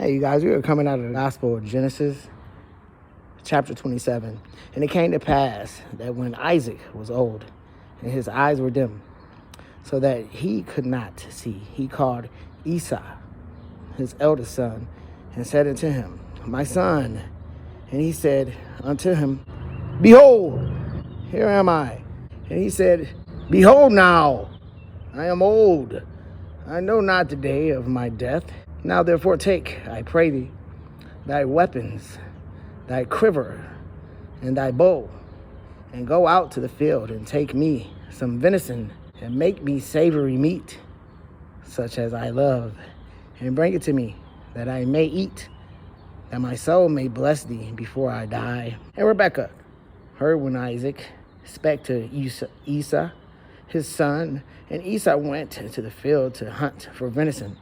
Hey, you guys, we are coming out of the Gospel of Genesis, chapter 27. And it came to pass that when Isaac was old and his eyes were dim, so that he could not see, he called Esau, his eldest son, and said unto him, My son. And he said unto him, Behold, here am I. And he said, Behold now, I am old. I know not the day of my death. Now therefore take, I pray thee, thy weapons, thy quiver, and thy bow, and go out to the field, and take me some venison, and make me savory meat, such as I love, and bring it to me, that I may eat, that my soul may bless thee before I die. And Rebekah heard when Isaac spake to Esau, his son, and Esau went into the field to hunt for venison,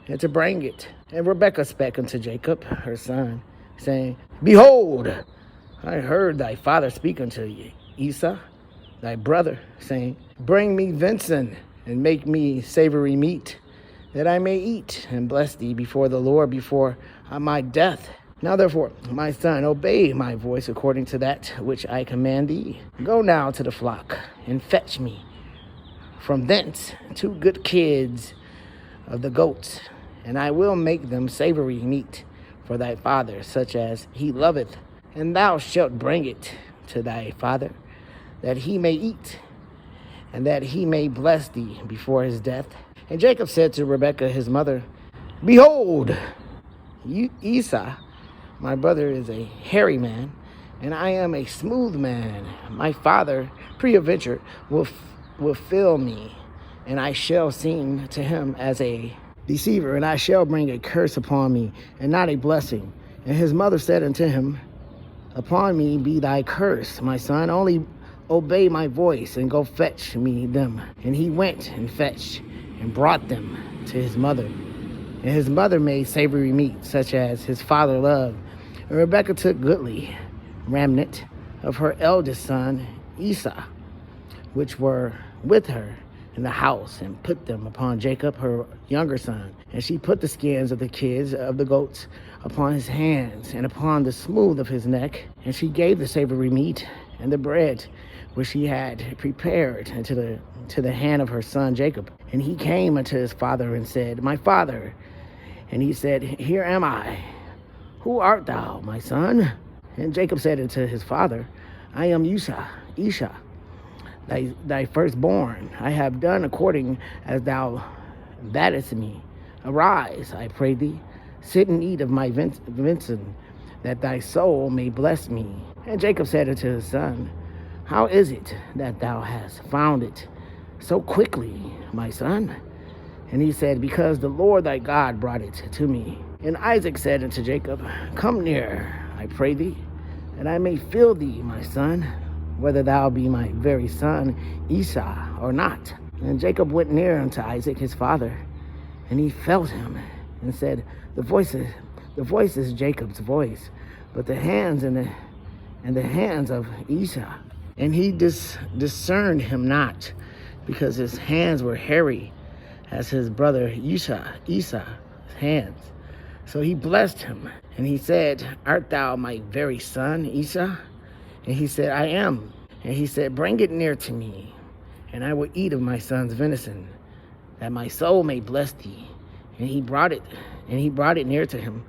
and to bring it. And Rebekah spake unto Jacob, her son, saying, Behold, I heard thy father speak unto Esau, thy brother, saying, Bring me venison, and make me savory meat, that I may eat, and bless thee before the Lord before my death. Now therefore, my son, obey my voice according to that which I command thee. Go now to the flock, and fetch me from thence 2 good kids of the goats, and I will make them savory meat for thy father, such as he loveth. And thou shalt bring it to thy father, that he may eat, and that he may bless thee before his death. And Jacob said to Rebekah his mother, Behold, Esau, my brother, is a hairy man, and I am a smooth man. My father, peradventure, will fill me, and I shall seem to him as a deceiver, and I shall bring a curse upon me, and not a blessing. And his mother said unto him, Upon me be thy curse, my son, only obey my voice, and go fetch me them. And he went and fetched, and brought them to his mother. And his mother made savory meat, such as his father loved. And Rebekah took goodly remnant of her eldest son Esau, which were with her in the house, and put them upon Jacob, her younger son. And she put the skins of the kids of the goats upon his hands, and upon the smooth of his neck. And she gave the savory meat and the bread which she had prepared to the hand of her son Jacob. And he came unto his father and said, My father. And he said, Here am I. Who art thou, my son? And Jacob said unto his father, I am Esau, thy firstborn. I have done according as thou badest me. Arise, I pray thee, sit and eat of my venison, that thy soul may bless me. And Jacob said unto his son, How is it that thou hast found it so quickly, my son? And he said, Because the Lord thy God brought it to me. And Isaac said unto Jacob, Come near, I pray thee, that I may feel thee, my son, whether thou be my very son Esau or not. And Jacob went near unto Isaac his father, and he felt him, and said, The voice is Jacob's voice, but the hands and the hands of Esau. And he discerned him not, because his hands were hairy, as his brother Esau's hands. So he blessed him, and he said, Art thou my very son Esau? And he said, I am. And he said, Bring it near to me, and I will eat of my son's venison, that my soul may bless thee. And he brought it near to him,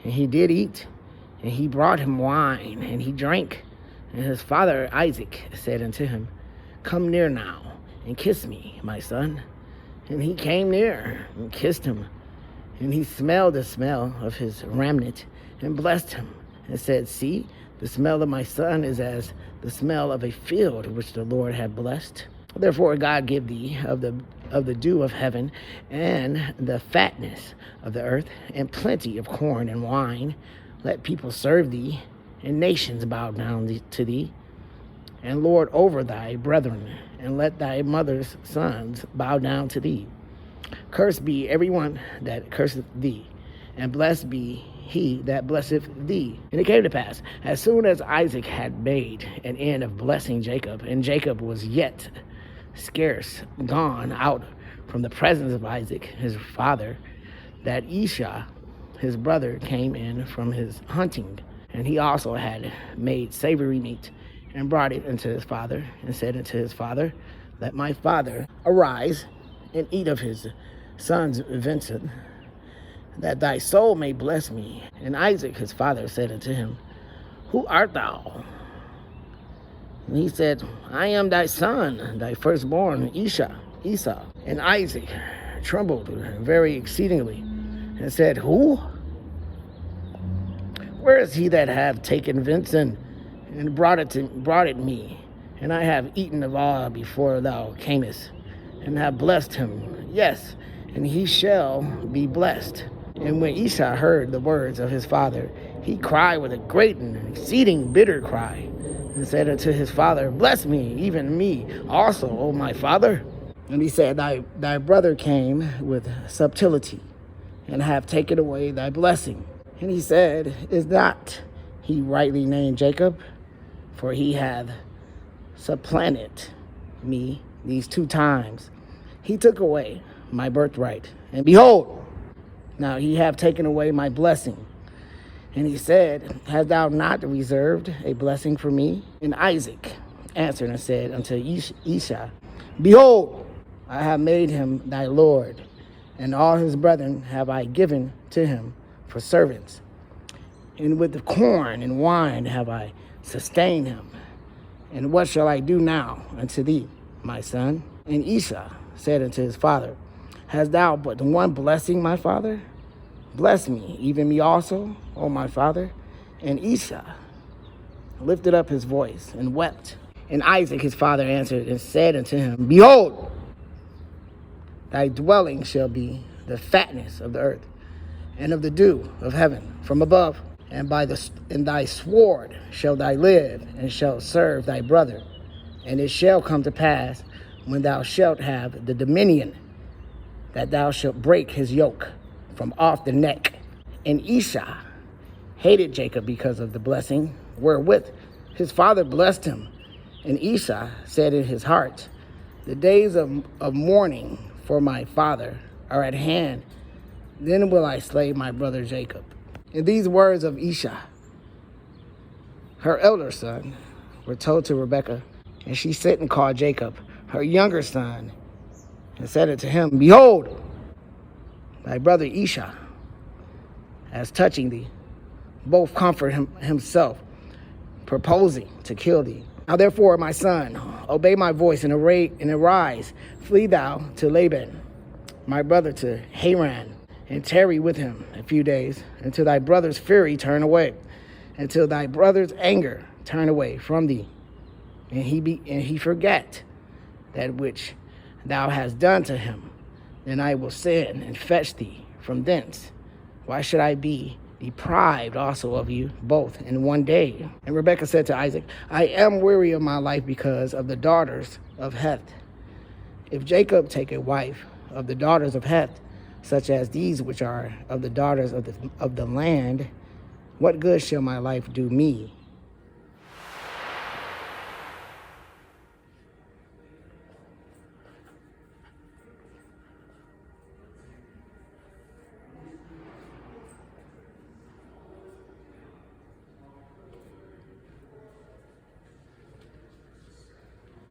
and he did eat. And he brought him wine, and he drank. And his father Isaac said unto him, Come near now, and kiss me, my son. And he came near, and kissed him. And he smelled the smell of his remnant, and blessed him, and said, See, the smell of my son is as the smell of a field which the Lord hath blessed. Therefore God give thee of the dew of heaven, and the fatness of the earth, and plenty of corn and wine. Let people serve thee, and nations bow down to thee. And Lord over thy brethren, and let thy mother's sons bow down to thee. Cursed be everyone that curseth thee, and blessed be he that blesseth thee. And it came to pass, as soon as Isaac had made an end of blessing Jacob, and Jacob was yet scarce gone out from the presence of Isaac his father, that Esau his brother came in from his hunting, and he also had made savory meat, and brought it unto his father, and said unto his father, Let my father arise, and eat of his son's venison, that thy soul may bless me. And Isaac his father said unto him, Who art thou? And he said, I am thy son, thy firstborn, Esau. And Isaac trembled very exceedingly, and said, Who? Where is he that hath taken venison, and brought it me? And I have eaten of all before thou camest, and have blessed him. Yes, and he shall be blessed. And when Esau heard the words of his father, he cried with a great and exceeding bitter cry, and said unto his father, Bless me, even me also, O my father. And he said, Thy brother came with subtlety, and have taken away thy blessing. And he said, Is not he rightly named Jacob? For he hath supplanted me these 2 times. He took away my birthright, and behold, now he hath taken away my blessing. And he said, Hast thou not reserved a blessing for me? And Isaac answered and said unto Esau, Behold, I have made him thy lord, and all his brethren have I given to him for servants. And with the corn and wine have I sustained him. And what shall I do now unto thee, my son? And Esau said unto his father, Hast thou but one blessing, my father? Bless me, even me also, O my father. And Esau lifted up his voice and wept. And Isaac his father answered and said unto him, Behold, thy dwelling shall be the fatness of the earth, and of the dew of heaven from above. And in thy sword shall thou live, and shalt serve thy brother. And it shall come to pass, when thou shalt have the dominion, that thou shalt break his yoke from off the neck. And Esau hated Jacob because of the blessing wherewith his father blessed him. And Esau said in his heart, The days of mourning for my father are at hand. Then will I slay my brother Jacob. And these words of Esau, her elder son, were told to Rebekah. And she sent and called Jacob, her younger son, and said unto him, Behold, thy brother Esau, as touching thee, both comfort himself, purposing to kill thee. Now therefore, my son, obey my voice, and arise, flee thou to Laban, my brother, to Haran, and tarry with him a few days, until thy brother's fury turn away, until thy brother's anger turn away from thee, and he forget that which thou hast done to him. Then I will send and fetch thee from thence. Why should I be deprived also of you both in one day? And Rebekah said to Isaac, I am weary of my life because of the daughters of Heth. If Jacob take a wife of the daughters of Heth, such as these which are of the daughters of the land, what good shall my life do me?